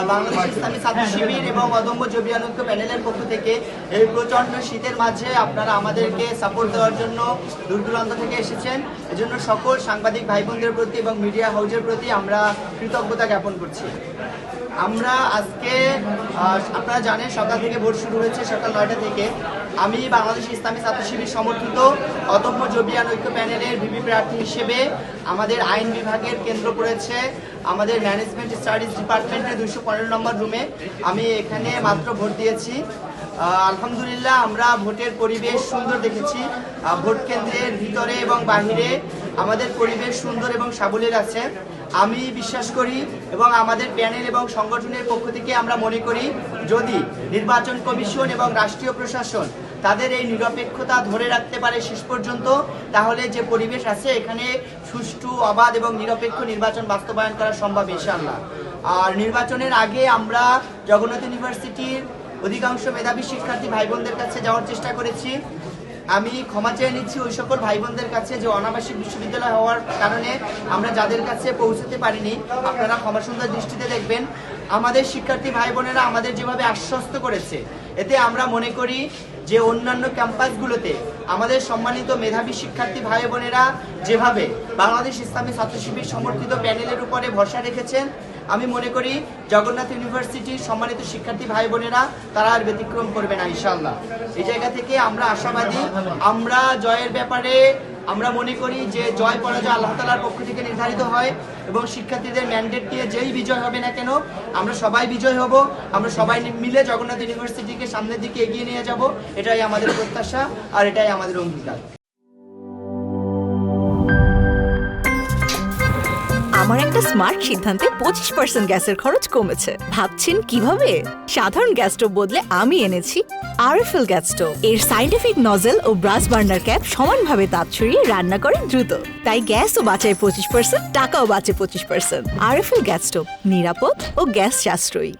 বাংলাদেশ ইসলামী ছাত্র শিবির এবং অদম্য জবিয়ান ঐক্য প্যানেলের পক্ষ থেকে এই প্রচন্ড শীতের মাঝে আপনারা আমাদেরকে সাপোর্ট দেওয়ার জন্য দূর দূরান্ত থেকে এসেছেন। এজন্য সকল সাংবাদিক ভাই বোনদের প্রতি এবং মিডিয়া হাউজের প্রতি আমরা কৃতজ্ঞতা জ্ঞাপন করছি। আমরা আজকে আপনারা জানেন সকাল থেকে ভোট শুরু হয়েছে, সকাল 9টা থেকে। আমি বাংলাদেশ ইসলামী ছাত্র শিবির সমর্থিত অদম্য জবিয়ান ঐক্য প্যানেলের ভিপি প্রার্থী হিসেবে আমাদের আইন বিভাগের কেন্দ্র করেছে আমাদের ম্যানেজমেন্ট স্টাডিজ ডিপার্টমেন্টের 215 নম্বর রুমে। আমি এখানে মাত্র ভোট দিয়েছি। আলহামদুলিল্লাহ আমরা ভোটের পরিবেশ সুন্দর দেখেছি। ভোট কেন্দ্রের ভিতরে এবং বাহিরে আমাদের পরিবেশ সুন্দর এবং সাবলীল আছে। আমি বিশ্বাস করি এবং আমাদের প্যানেল এবং সংগঠনের পক্ষ থেকে আমরা মনে করি যদি নির্বাচন কমিশন এবং রাষ্ট্রীয় প্রশাসন তাদের এই নিরপেক্ষতা ধরে রাখতে পারে শেষ পর্যন্ত, তাহলে যে পরিবেশ আছে এখানে সুষ্ঠু, অবাধ এবং নিরপেক্ষ নির্বাচন বাস্তবায়ন করা সম্ভব ইনশাআল্লাহ। আর নির্বাচনের আগে আমরা জগন্নাথ ইউনিভার্সিটির অধিকাংশ মেধাবী শিক্ষার্থী ভাই বোনদের কাছে যাওয়ার চেষ্টা করেছি। আমি ক্ষমা চেয়ে নিচ্ছি ওই সকল ভাই বোনদের কাছে যে অনাবাসিক বিশ্ববিদ্যালয় হওয়ার কারণে আমরা যাদের কাছে পৌঁছতে পারিনি। আপনারা ক্ষমা সুন্দর দৃষ্টিতে দেখবেন। আমাদের শিক্ষার্থী ভাই বোনেরা আমাদের যেভাবে আশ্বস্ত করেছে, এতে আমরা মনে করি যে অন্যান্য ক্যাম্পাসগুলোতে আমাদের সম্মানিত মেধাবী শিক্ষার্থী ভাই বোনেরা যেভাবে বাংলাদেশ ইসলামী ছাত্র শিবির সমর্থিত প্যানেলের উপরে ভরসা রেখেছেন, আমি মনে করি জগন্নাথ ইউনিভার্সিটির সম্মানিত শিক্ষার্থী ভাই বোনেরা তারা আর ব্যতিক্রম করবে না ইনশাআল্লাহ। এই জায়গা থেকে আমরা আশাবাদী। আমরা জয়ের ব্যাপারে আমরা মনে করি যে জয় পরাজয় আল্লাহ তাআলার পক্ষ থেকে নির্ধারিত হয় এবং শিক্ষার্থীদের ম্যান্ডেট নিয়ে যেই বিজয় হবে না কেন আমরা সবাই বিজয় হব। আমরা সবাই মিলে জগন্নাথ ইউনিভার্সিটিকে সামনের দিকে এগিয়ে নিয়ে যাব, এটাই আমাদের প্রত্যাশা আর এটাই আমাদের অঙ্গীকার। আমার একটা স্মার্ট সিদ্ধান্তে 25% গ্যাসের খরচ কমেছে। ভাবছেন কিভাবে? সাধারণ গ্যাস স্টোভ বদলে আমি এনেছি আরএফএল গ্যাস স্টোভ। এর সাইন্টিফিক নজল ও ব্রাস বার্নার ক্যাপ সমানভাবে তাপ ছড়িয়ে রান্না করে দ্রুত, তাই গ্যাসও বাঁচায় 25%, টাকাও বাঁচে 25%। আরএফএল গ্যাস স্টোভ নিরাপদ ও গ্যাস সাশ্রয়ী।